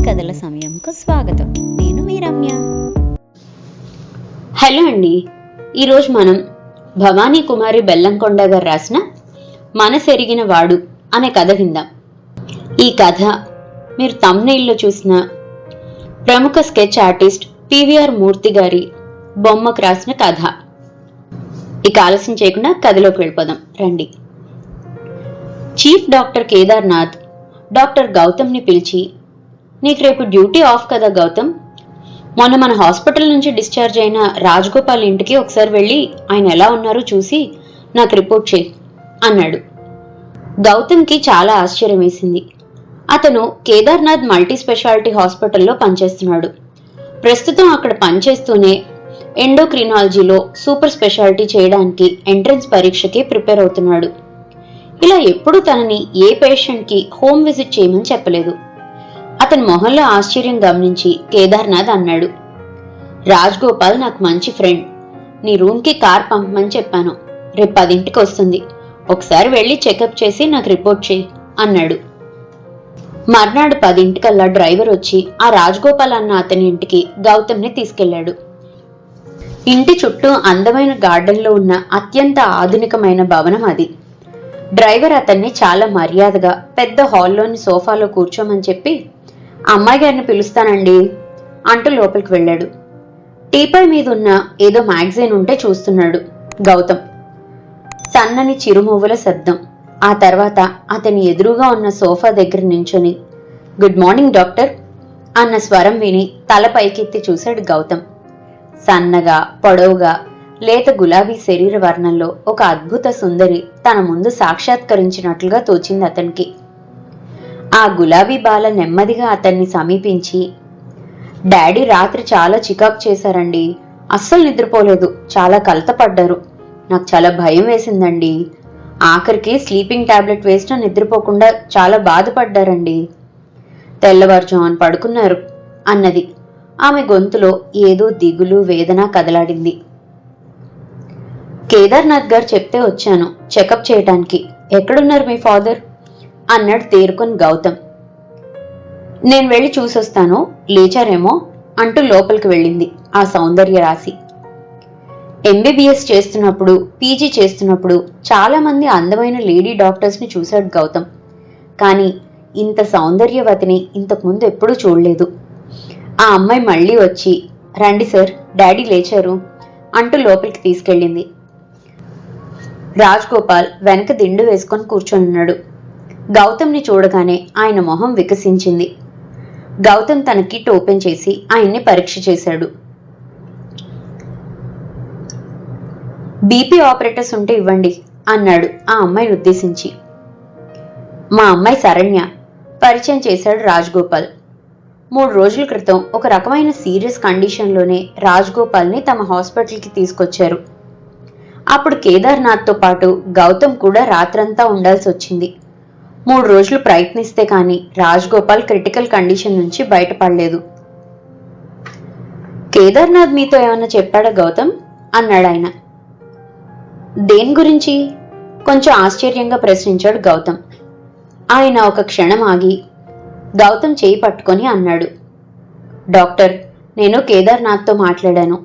కథల సమయంకు స్వాగతం. నేను మీ రమ్య. హలో అండి. ఈరోజు మనం భవానీ కుమారి బెల్లంకొండ గారు రాసిన మనసెరిగిన వాడు అనే కథ విందాం. ఈ కథ మీరు థంబ్నెయిల్లో చూసిన ప్రముఖ స్కెచ్ ఆర్టిస్ట్ పివిఆర్ మూర్తి గారి బొమ్మకు రాసిన కథ. ఇక ఆలస్యం చేయకుండా కథలోకి వెళ్ళిపోదాం రండి. చీఫ్ డాక్టర్ కేదార్నాథ్ డాక్టర్ గౌతమ్ని పిలిచి, నీకు రేపు డ్యూటీ ఆఫ్ కదా గౌతమ్, మొన్న మన హాస్పిటల్ నుంచి డిశ్చార్జ్ అయిన రాజగోపాల్ ఇంటికి ఒకసారి వెళ్ళి ఆయన ఎలా ఉన్నారో చూసి నాకు రిపోర్ట్ చేయి అన్నాడు. గౌతమ్కి చాలా ఆశ్చర్యం వేసింది. అతను కేదార్నాథ్ మల్టీ స్పెషాలిటీ హాస్పిటల్లో పనిచేస్తున్నాడు. ప్రస్తుతం అక్కడ పనిచేస్తూనే ఎండోక్రినాలజీలో సూపర్ స్పెషాలిటీ చేయడానికి ఎంట్రన్స్ పరీక్షకి ప్రిపేర్ అవుతున్నాడు. ఇలా ఎప్పుడు తనని ఏ పేషెంట్కి హోమ్ విజిట్ చేయమని చెప్పలేదు. అతని మొహంలో ఆశ్చర్యం గమనించి కేదార్నాథ్ అన్నాడు, రాజ్గోపాల్ నాకు మంచి ఫ్రెండ్. నీ రూమ్కి కార్ పంపమని చెప్పాను. రేపు 10ంటికి వస్తుంది. ఒకసారి వెళ్ళి చెకప్ చేసి నాకు రిపోర్ట్ చేయి అన్నాడు. మర్నాడు 10ంటికల్లా డ్రైవర్ వచ్చి ఆ రాజ్గోపాల్ అన్న అతని ఇంటికి గౌతమ్ని తీసుకెళ్లాడు. ఇంటి చుట్టూ అందమైన గార్డెన్లో ఉన్న అత్యంత ఆధునికమైన భవనం అది. డ్రైవర్ అతన్ని చాలా మర్యాదగా పెద్ద హాల్లోని సోఫాలో కూర్చోమని చెప్పి, అమ్మాయి గారిని పిలుస్తానండి అంటూ లోపలికి వెళ్ళాడు. టీపై మీద ఉన్న ఏదో మ్యాగజైన్ ఉంటే చూస్తున్నాడు గౌతమ్. సన్నని చిరుమువ్వుల శబ్దం. ఆ తర్వాత అతని ఎదురుగా ఉన్న సోఫా దగ్గర నించొని, గుడ్ మార్నింగ్ డాక్టర్ అన్న స్వరం విని తల పైకెత్తి చూశాడు గౌతమ్. సన్నగా పొడవుగా లేత గులాబీ శరీర వర్ణంలో ఒక అద్భుత సుందరి తన ముందు సాక్షాత్కరించినట్లుగా తోచింది అతనికి. ఆ గులాబీ బాల నెమ్మదిగా అతన్ని సమీపించి, డాడీ రాత్రి చాలా చికాకు చేశారండి. అస్సలు నిద్రపోలేదు. చాలా కలతపడ్డారు. నాకు చాలా భయం వేసిందండి. ఆఖరికి స్లీపింగ్ టాబ్లెట్ వేసినా నిద్రపోకుండా చాలా బాధపడ్డారండి. తెల్లవారుజామున పడుకున్నారు అన్నది. ఆమె గొంతులో ఏదో దిగులు వేదన కదలాడింది. కేదార్నాథ్ గారు చెప్తే వచ్చాను చెకప్ చేయటానికి. ఎక్కడున్నారు మీ ఫాదర్ అన్నాడు తేరుకొని గౌతమ్. నేను వెళ్ళి చూసొస్తాను, లేచారేమో అంటూ లోపలికి వెళ్ళింది ఆ సౌందర్య రాశి. ఎంబీబీఎస్ చేస్తున్నప్పుడు, పీజీ చేస్తున్నప్పుడు చాలా మంది అందమైన లేడీ డాక్టర్స్ని చూశాడు గౌతమ్. కానీ ఇంత సౌందర్యవతిని ఇంతకుముందు ఎప్పుడూ చూడలేదు. ఆ అమ్మాయి మళ్ళీ వచ్చి, రండి సార్, డాడీ లేచారు అంటూ లోపలికి తీసుకెళ్ళింది. రాజ్గోపాల్ వెనక దిండు వేసుకొని కూర్చొనున్నాడు. గౌతమ్ని చూడగానే ఆయన మొహం వికసించింది. గౌతమ్ తన కిట్ ఓపెన్ చేసి ఆయన్ని పరీక్ష చేశాడు. బీపీ ఆపరేటర్స్ ఉంటే ఇవ్వండి అన్నాడు ఆ అమ్మాయిని ఉద్దేశించి. మా అమ్మాయి శరణ్య పరిచయం చేశాడు రాజ్గోపాల్. 3 రోజుల క్రితం ఒక రకమైన సీరియస్ కండిషన్లోనే రాజ్గోపాల్ని తమ హాస్పిటల్కి తీసుకొచ్చారు. అప్పుడు కేదార్నాథ్తో పాటు గౌతమ్ కూడా రాత్రంతా ఉండాల్సి వచ్చింది. 3 రోజులు ప్రయత్నిస్తే కానీ రాజ్గోపాల్ క్రిటికల్ కండిషన్ నుంచి బయటపడలేదు. కేదార్నాథ్ మీతో ఏమన్నా చెప్పాడా గౌతమ్ అన్నాడు ఆయన. దేని గురించి కొంచెం ఆశ్చర్యంగా ప్రశ్నించాడు గౌతమ్. ఆయన ఒక క్షణం ఆగి గౌతమ్ చేయి పట్టుకొని అన్నాడు, డాక్టర్, నేను కేదార్నాథ్తో మాట్లాడాను.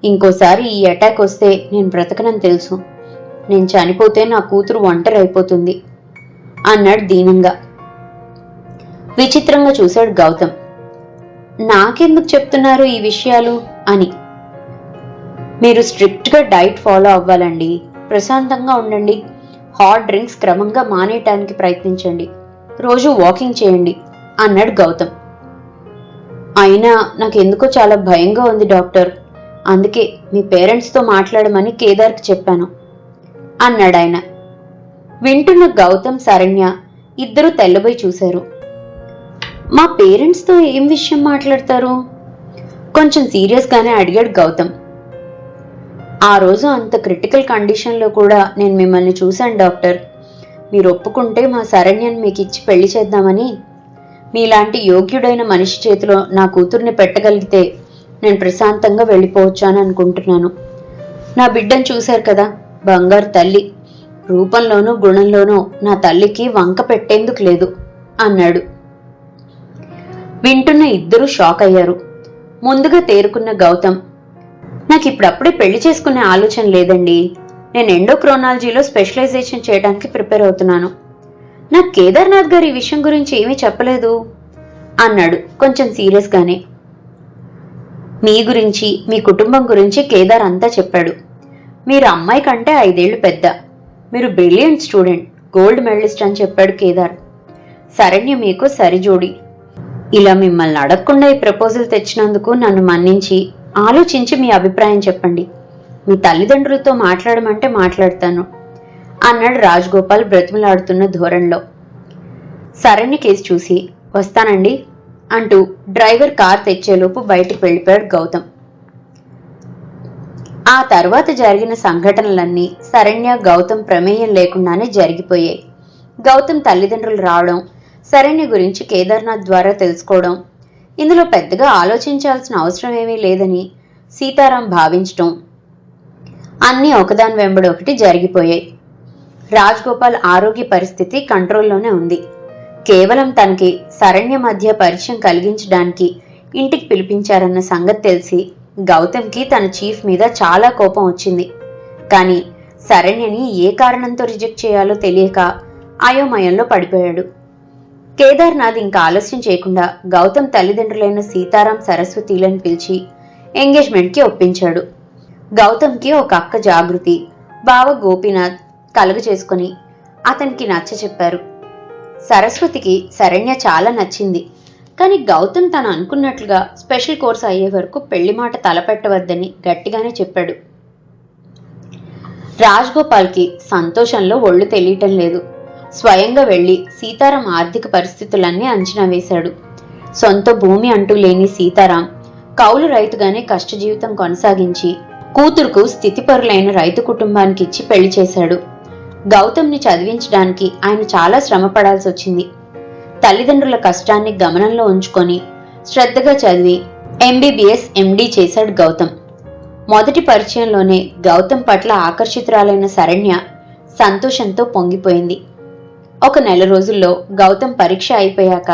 ఇంకోసారి ఈ అటాక్ వస్తే నేను బ్రతకనని తెలుసు. నేను చనిపోతే నా కూతురు ఒంటరి అయిపోతుంది అన్నాడు దీనంగా. విచిత్రంగా చూశాడు గౌతమ్. నాకెందుకు చెప్తున్నారు ఈ విషయాలు అని. మీరు స్ట్రిక్ట్గా డైట్ ఫాలో అవ్వాలండి. ప్రశాంతంగా ఉండండి. హాట్ డ్రింక్స్ క్రమంగా మానేయటానికి ప్రయత్నించండి. రోజు వాకింగ్ చేయండి అన్నాడు గౌతమ్. అయినా నాకెందుకో చాలా భయంగా ఉంది డాక్టర్. అందుకే మీ పేరెంట్స్తో మాట్లాడమని కేదార్కి చెప్పాను అన్నాడు ఆయన. వింటున్న గౌతమ్ శరణ్య ఇద్దరూ తెల్లబోయి చూశారు. మా పేరెంట్స్తో ఏం విషయం మాట్లాడతారు? కొంచెం సీరియస్గానే అడిగాడు గౌతమ్. ఆ రోజు అంత క్రిటికల్ కండిషన్లో కూడా నేను మిమ్మల్ని చూశాను డాక్టర్. మీరు ఒప్పుకుంటే మా శరణ్యను మీకు ఇచ్చి పెళ్లి చేద్దామని. మీలాంటి యోగ్యుడైన మనిషి చేతిలో నా కూతుర్ని పెట్టగలిగితే నేను ప్రశాంతంగా వెళ్ళిపోవచ్చు అని అనుకుంటున్నాను. నా బిడ్డను చూశారు కదా, బంగారు తల్లి. రూపంలోనూ గుణంలోనూ నా తల్లికి వంక పెట్టేందుకు లేదు అన్నాడు. వింటున్న ఇద్దరూ షాక్ అయ్యారు. ముందుగా తేరుకున్న గౌతమ్, నాకు ఇప్పుడప్పుడే పెళ్లి చేసుకునే ఆలోచన లేదండి. నేను ఎండోక్రోనాలజీలో స్పెషలైజేషన్ చేయడానికి ప్రిపేర్ అవుతున్నాను. నాకు కేదార్నాథ్ గారు ఈ విషయం గురించి ఏమీ చెప్పలేదు అన్నాడు కొంచెం సీరియస్గానే. మీ గురించి, మీ కుటుంబం గురించి కేదార్ అంతా చెప్పాడు. మీరు అమ్మాయి కంటే 5 ఏళ్లు పెద్ద. మీరు బ్రిలియంట్ స్టూడెంట్, గోల్డ్ మెడలిస్ట్ అని చెప్పాడు కేదార్. శరణ్య మీకు సరిజోడి. ఇలా మిమ్మల్ని అడగకుండా ఈ ప్రపోజల్ తెచ్చినందుకు నన్ను మన్నించి ఆలోచించి మీ అభిప్రాయం చెప్పండి. మీ తల్లిదండ్రులతో మాట్లాడమంటే మాట్లాడతాను అన్నాడు రాజగోపాల్ బ్రతిమలాడుతున్న ధోరణిలో. శరణ్య కేసు చూసి వస్తానండి అంటూ డ్రైవర్ కార్ తెచ్చేలోపు బయటకు వెళ్ళిపోయాడు గౌతమ్. ఆ తర్వాత జరిగిన సంఘటనలన్నీ శరణ్య గౌతమ్ ప్రమేయం లేకుండానే జరిగిపోయాయి. గౌతమ్ తల్లిదండ్రులు రావడం, శరణ్య గురించి కేదార్నాథ్ ద్వారా తెలుసుకోవడం, ఇందులో పెద్దగా ఆలోచించాల్సిన అవసరం ఏమీ లేదని సీతారాం భావించటం, అన్నీ ఒకదాని వెంబడి ఒకటి జరిగిపోయాయి. రాజగోపాల్ ఆరోగ్య పరిస్థితి కంట్రోల్లోనే ఉంది. కేవలం తనకి శరణ్య మధ్య పరిచయం కలిగించడానికి ఇంటికి పిలిపించారన్న సంగతి తెలిసి గౌతమ్కి తన చీఫ్ మీద చాలా కోపం వచ్చింది. కానీ శరణ్యని ఏ కారణంతో రిజెక్ట్ చేయాలో తెలియక అయోమయంలో పడిపోయాడు. కేదార్నాథ్ ఇంకా ఆలస్యం చేయకుండా గౌతమ్ తల్లిదండ్రులైన సీతారాం, సరస్వతిలను పిలిచి ఎంగేజ్మెంట్కి ఒప్పించాడు. గౌతమ్కి ఒక అక్క జాగృతి, బావ గోపీనాథ్ కలుగు చేసుకుని అతనికి నచ్చ చెప్పారు. సరస్వతికి శరణ్య చాలా నచ్చింది. కానీ గౌతమ్ తను అనుకున్నట్లుగా స్పెషల్ కోర్స్ అయ్యే వరకు పెళ్లి మాట తలపెట్టవద్దని గట్టిగానే చెప్పాడు. రాజగోపాల్కి సంతోషంలో ఒళ్ళు తెలియటం లేదు. స్వయంగా వెళ్లి సీతారాం ఆర్థిక పరిస్థితులన్నీ అంచనా వేశాడు. సొంత భూమి అంటూ లేని సీతారాం కౌలు రైతుగానే కష్టజీవితం కొనసాగించి కూతురుకు స్థితిపరులైన రైతు కుటుంబానికి ఇచ్చి పెళ్లి చేశాడు. గౌతమ్ని చదివించడానికి ఆయన చాలా శ్రమ పడాల్సి వచ్చింది. తల్లిదండ్రుల కష్టాన్ని గమనంలో ఉంచుకొని శ్రద్ధగా చదివి ఎంబీబీఎస్, ఎండీ చేశాడు గౌతమ్. మొదటి పరిచయంలోనే గౌతమ్ పట్ల ఆకర్షితురాలైన శరణ్య సంతోషంతో పొంగిపోయింది. ఒక నెల రోజుల్లో గౌతమ్ పరీక్ష అయిపోయాక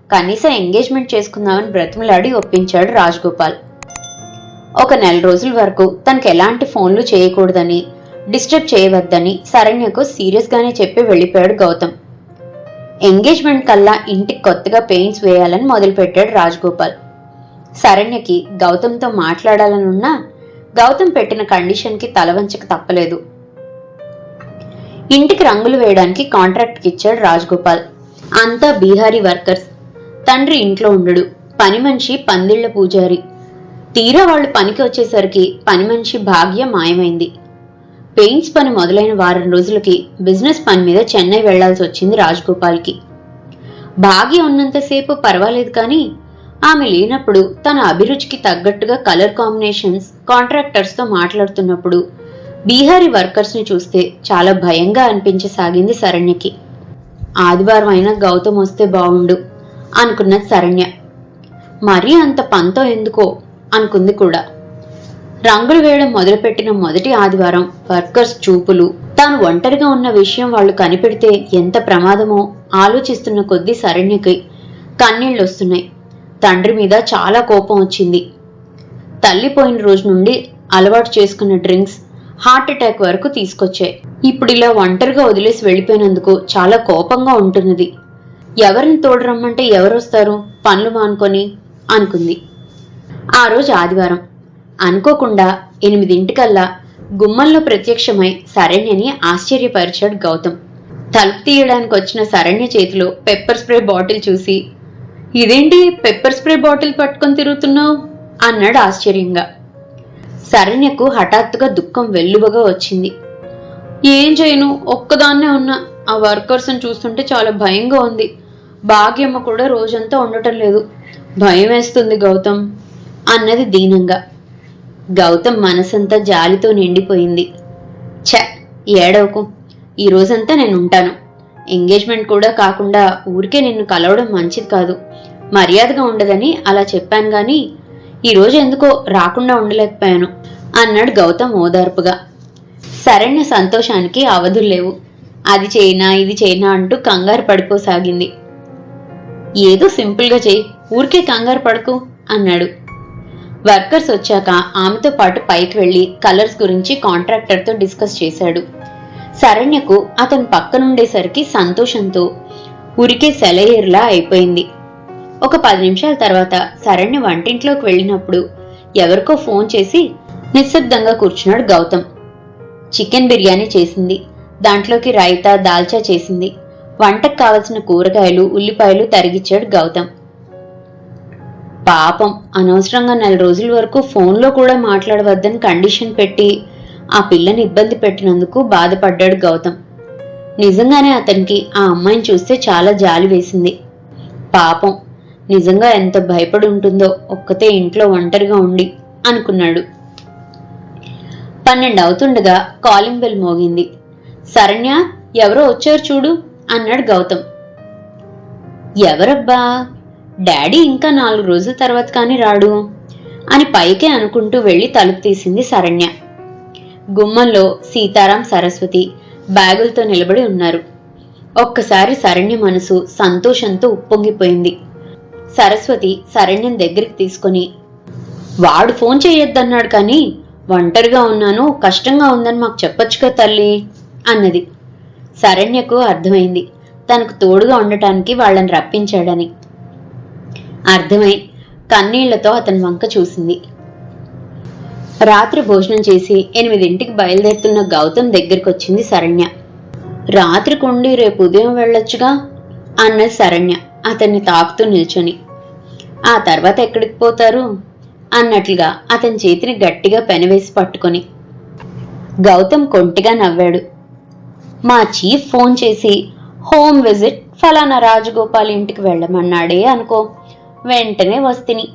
కనీసం ఎంగేజ్మెంట్ చేసుకుందామని బ్రతిమలాడి ఒప్పించాడు రాజగోపాల్. ఒక నెల రోజుల వరకు తనకు ఎలాంటి ఫోన్లు చేయకూడదని, డిస్టర్బ్ చేయవద్దని శరణ్యకు సీరియస్గానే చెప్పి వెళ్ళిపోయాడు గౌతమ్. ఎంగేజ్మెంట్ కల్లా ఇంటికి కొత్తగా పెయింట్స్ వేయాలని మొదలుపెట్టాడు రాజగోపాల్. శరణ్యకి గౌతమ్తో మాట్లాడాలనున్నా గౌతమ్ పెట్టిన కండిషన్కి తలవంచక తప్పలేదు. ఇంటికి రంగులు వేయడానికి కాంట్రాక్ట్కి ఇచ్చాడు రాజగోపాల్. అంతా బీహారీ వర్కర్స్. తండ్రి ఇంట్లో ఉండడు, పని మనిషి పందిళ్ల పూజారి. తీరా వాళ్ళు పనికి వచ్చేసరికి పని మనిషి భాగ్య మాయమైంది. పెయింట్స్ పని మొదలైన వారం రోజులకి బిజినెస్ పని మీద చెన్నై వెళ్లాల్సి వచ్చింది రాజగోపాల్కి. భాగ్య ఉన్నంతసేపు పర్వాలేదు, కానీ ఆమె లేనప్పుడు తన అభిరుచికి తగ్గట్టుగా కలర్ కాంబినేషన్స్ కాంట్రాక్టర్స్తో మాట్లాడుతున్నప్పుడు బీహారీ వర్కర్స్ని చూస్తే చాలా భయంగా అనిపించసాగింది శరణ్యకి. ఆదివారం అయినా గౌతమ్ వస్తే బాగుండు అనుకున్నది శరణ్య. మరీ అంత పంతో ఎందుకో అనుకుంది కూడా. రంగులు వేయడం మొదలుపెట్టిన మొదటి ఆదివారం వర్కర్స్ చూపులు, తాను ఒంటరిగా ఉన్న విషయం వాళ్ళు కనిపెడితే ఎంత ప్రమాదమో ఆలోచిస్తున్న కొద్దీ శరణ్యకి కన్నీళ్ళు వస్తున్నాయి. తండ్రి మీద చాలా కోపం వచ్చింది. తల్లిపోయిన రోజు నుండి అలవాటు చేసుకున్న డ్రింక్స్ హార్ట్ అటాక్ వరకు తీసుకొచ్చాయి. ఇప్పుడు ఇలా ఒంటరిగా వదిలేసి వెళ్ళిపోయినందుకు చాలా కోపంగా ఉంటున్నది. ఎవరిని తోడురమ్మంటే ఎవరొస్తారు పనులు మానుకొని అనుకుంది. ఆ రోజు ఆదివారం. అనుకోకుండా 8 గుమ్మంలో ప్రత్యక్షమై శరణ్యని ఆశ్చర్యపరిచాడు గౌతమ్. తలుపు తీయడానికి వచ్చిన శరణ్య చేతిలో పెప్పర్ స్ప్రే బాటిల్ చూసి, ఇదేంటి పెప్పర్ స్ప్రే బాటిల్ పట్టుకొని తిరుగుతున్నావు అన్నాడు ఆశ్చర్యంగా. శరణ్యకు హఠాత్తుగా దుఃఖం వెల్లువగా వచ్చింది. ఏం చేయను, ఒక్కదాన్నే ఉన్నా. ఆ వర్కర్స్ని చూస్తుంటే చాలా భయంగా ఉంది. భాగ్యమ్మ కూడా రోజంతా ఉండటం లేదు. భయం వేస్తుంది గౌతమ్ అన్నది దీనంగా. గౌతమ్ మనసంతా జాలితో నిండిపోయింది. ఛ, ఏడవకు, ఈ రోజంతా నేను ఉంటాను. ఎంగేజ్మెంట్ కూడా కాకుండా ఊరికే నిన్ను కలవడం మంచిది కాదు, మర్యాదగా ఉండదని అలా చెప్పాను, గాని ఈరోజు ఎందుకో రాకుండా ఉండలేకపోయాను అన్నాడు గౌతమ్ ఓదార్పుగా. శరణ్య సంతోషానికి అవధుల్లేవు. అది చేయనా ఇది చేయనా అంటూ కంగారు పడిపోసాగింది. ఏదో సింపుల్గా చేయి, ఊరికే కంగారు పడకు అన్నాడు. వర్కర్స్ వచ్చాక ఆమెతో పాటు పైకి వెళ్లి కలర్స్ గురించి కాంట్రాక్టర్తో డిస్కస్ చేశాడు. శరణ్యకు అతను పక్కనుండేసరికి సంతోషంతో ఉరికే సెలయేరులా అయిపోయింది. ఒక 10 నిమిషాల తర్వాత శరణ్య వంటింట్లోకి వెళ్ళినప్పుడు ఎవరికో ఫోన్ చేసి నిశ్శబ్దంగా కూర్చున్నాడు గౌతమ్. చికెన్ బిర్యానీ చేసింది. దాంట్లోకి రైతా, దాల్చా చేసింది. వంటకు కావలసిన కూరగాయలు, ఉల్లిపాయలు తరిగిచ్చాడు గౌతమ్. పాపం అనవసరంగా 4 రోజుల వరకు ఫోన్లో కూడా మాట్లాడవద్దని కండిషన్ పెట్టి ఆ పిల్లని ఇబ్బంది పెట్టినందుకు బాధపడ్డాడు గౌతమ్. నిజంగానే అతనికి ఆ అమ్మాయిని చూస్తే చాలా జాలి వేసింది. పాపం నిజంగా ఎంత భయపడి ఉంటుందో ఒక్కతే ఇంట్లో ఒంటరిగా ఉండి అనుకున్నాడు. 12 అవుతుండగా కాలింగ్ బెల్ మోగింది. శరణ్య, ఎవరో వచ్చారు చూడు అన్నాడు గౌతమ్. ఎవరబ్బా, డాడీ ఇంకా 4 రోజుల తర్వాత కాని రాడు అని పైకే అనుకుంటూ వెళ్లి తలుపు తీసింది శరణ్య. గుమ్మంలో సీతారాం, సరస్వతి బ్యాగులతో నిలబడి ఉన్నారు. ఒక్కసారి శరణ్య మనసు సంతోషంతో ఉప్పొంగిపోయింది. సరస్వతి శరణ్యం దగ్గరికి తీసుకుని, వాడు ఫోన్ చేయొద్దన్నాడు కానీ ఒంటరిగా ఉన్నాను, కష్టంగా ఉందని మాకు చెప్పొచ్చుగా తల్లి అన్నది. శరణ్యకు అర్థమైంది తనకు తోడుగా ఉండటానికి వాళ్ళని రప్పించాడని. అర్థమై కన్నీళ్లతో అతని వంక చూసింది. రాత్రి భోజనం చేసి 8ంటికి బయలుదేరుతున్న గౌతమ్ దగ్గరికొచ్చింది శరణ్య. రాత్రికుండి రేపు ఉదయం వెళ్ళొచ్చుగా అన్నది శరణ్య అతన్ని తాకుతూ నిల్చొని. ఆ తర్వాత ఎక్కడికి పోతారు అన్నట్లుగా అతని చేతిని గట్టిగా పెనవేసి పట్టుకొని. గౌతమ్ కొంటిగా నవ్వాడు. మా చీఫ్ ఫోన్ చేసి హోమ్ విజిట్ ఫలానా రాజగోపాల్ ఇంటికి వెళ్ళమన్నాడే అనుకో, వెంటనే వస్తిని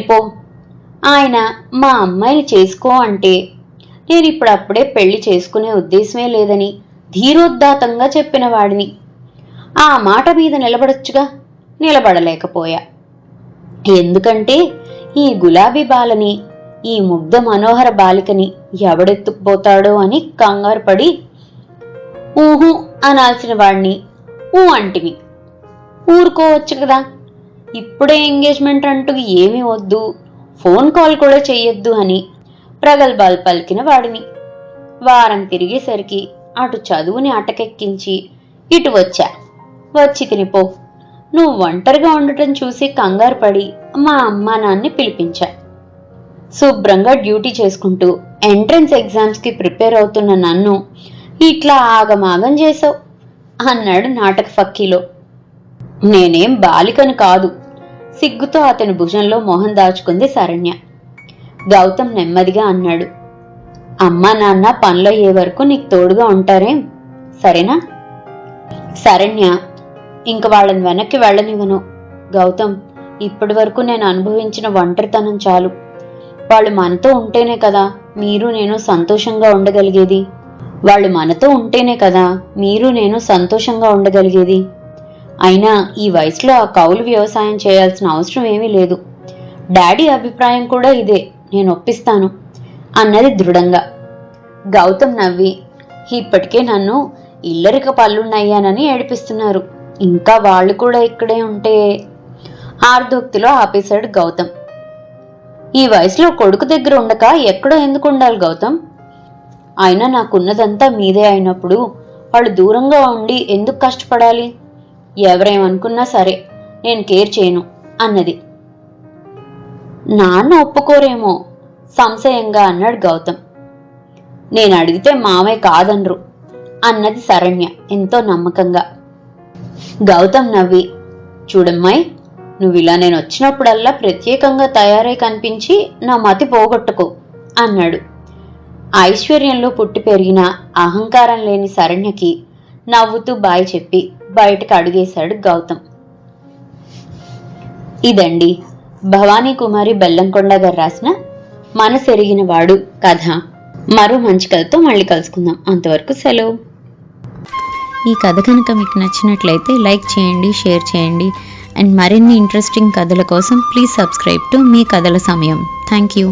పో. ఆయన మా అమ్మాయిని చేసుకో అంటే నేను ఇప్పుడప్పుడే పెళ్లి చేసుకునే ఉద్దేశమే లేదని ధీరోద్దాతంగా చెప్పిన వాడిని. ఆ మాట మీద నిలబడొచ్చుగా, నిలబడలేకపోయా. ఎందుకంటే ఈ గులాబీ బాలని, ఈ ముగ్ధ మనోహర బాలికని ఎవడెత్తుకుపోతాడో అని కంగారు పడి ఊహు అనాల్సిన వాడిని ఊ అంటిని. ఊరుకోవచ్చు కదా, ఇప్పుడే ఎంగేజ్మెంట్ అంటూ ఏమీ వద్దు, ఫోన్ కాల్ కూడా చెయ్యొద్దు అని ప్రగల్భాలు పలికిన వాడిని. వారం తిరిగేసరికి అటు చదువుని అటకెక్కించి ఇటు వచ్చి తినిపో. నువ్వు ఒంటరిగా ఉండటం చూసి కంగారు పడి మా అమ్మా నాన్ని పిలిపించా. శుభ్రంగా డ్యూటీ చేసుకుంటూ ఎంట్రన్స్ ఎగ్జామ్స్కి ప్రిపేర్ అవుతున్న నన్ను ఇట్లా ఆగమాగం చేసావు అన్నాడు నాటక ఫక్కీలో. నేనేం బాలికను కాదు. సిగ్గుతో అతని భుజంలో మొహం దాచుకుంది శరణ్య. గౌతమ్ నెమ్మదిగా అన్నాడు, అమ్మా నాన్న పనులయ్యే వరకు నీకు తోడుగా ఉంటారేం, సరేనా? శరణ్య, ఇంక వాళ్ళని వెనక్కి వెళ్ళనివ్వను. గౌతమ్, ఇప్పటి వరకు నేను అనుభవించిన ఒంటరితనం చాలు. వాళ్ళు మనతో ఉంటేనే కదా మీరు నేను సంతోషంగా ఉండగలిగేది. అయినా ఈ వయసులో ఆ కౌలు వ్యవసాయం చేయాల్సిన అవసరం ఏమీ లేదు. డాడీ అభిప్రాయం కూడా ఇదే, నేను ఒప్పిస్తాను అన్నది దృఢంగా. గౌతమ్ నవ్వి, ఇప్పటికే నన్ను ఇల్లరిక పళ్ళున్నయ్యానని ఏడిపిస్తున్నారు, ఇంకా వాళ్ళు కూడా ఇక్కడే ఉంటే ఆర్ధోక్తిలో ఆపేశాడు గౌతమ్. ఈ వయసులో కొడుకు దగ్గర ఉండక ఎక్కడో ఎందుకు ఉండాలి గౌతమ్? అయినా నాకున్నదంతా మీదే అయినప్పుడు వాళ్ళు దూరంగా ఉండి ఎందుకు కష్టపడాలి? ఎవరేమనుకున్నా సరే నేను కేర్ చేయను అన్నది. నాన్న ఒప్పుకోరేమో సంశయంగా అన్నాడు గౌతమ్. నేను అడిగితే మామయ్య కాదనరు అన్నది శరణ్య ఎంతో నమ్మకంగా. గౌతమ్ నవ్వి, చూడమ్మాయి, నువ్విలా నేను వచ్చినప్పుడల్లా ప్రత్యేకంగా తయారై కనిపించి నా మతి పోగొట్టుకో అన్నాడు. ఐశ్వర్యంలో పుట్టి పెరిగిన అహంకారం లేని శరణ్యకి నవ్వుతూ బాయ్ చెప్పి బయటకు అడుగేశాడు గౌతమ్. ఇదండి భవానీ కుమారి బెల్లంకొండ గారు రాసిన మనసెరిగిన వాడు కథ. మరో మంచి కథతో మళ్ళీ కలుసుకుందాం. అంతవరకు సెలవు. ఈ కథ కనుక మీకు నచ్చినట్లయితే లైక్ చేయండి, షేర్ చేయండి. అండ్ మరిన్ని ఇంట్రెస్టింగ్ కథల కోసం ప్లీజ్ సబ్స్క్రైబ్ టు మీ కథల సమయం. Thank you.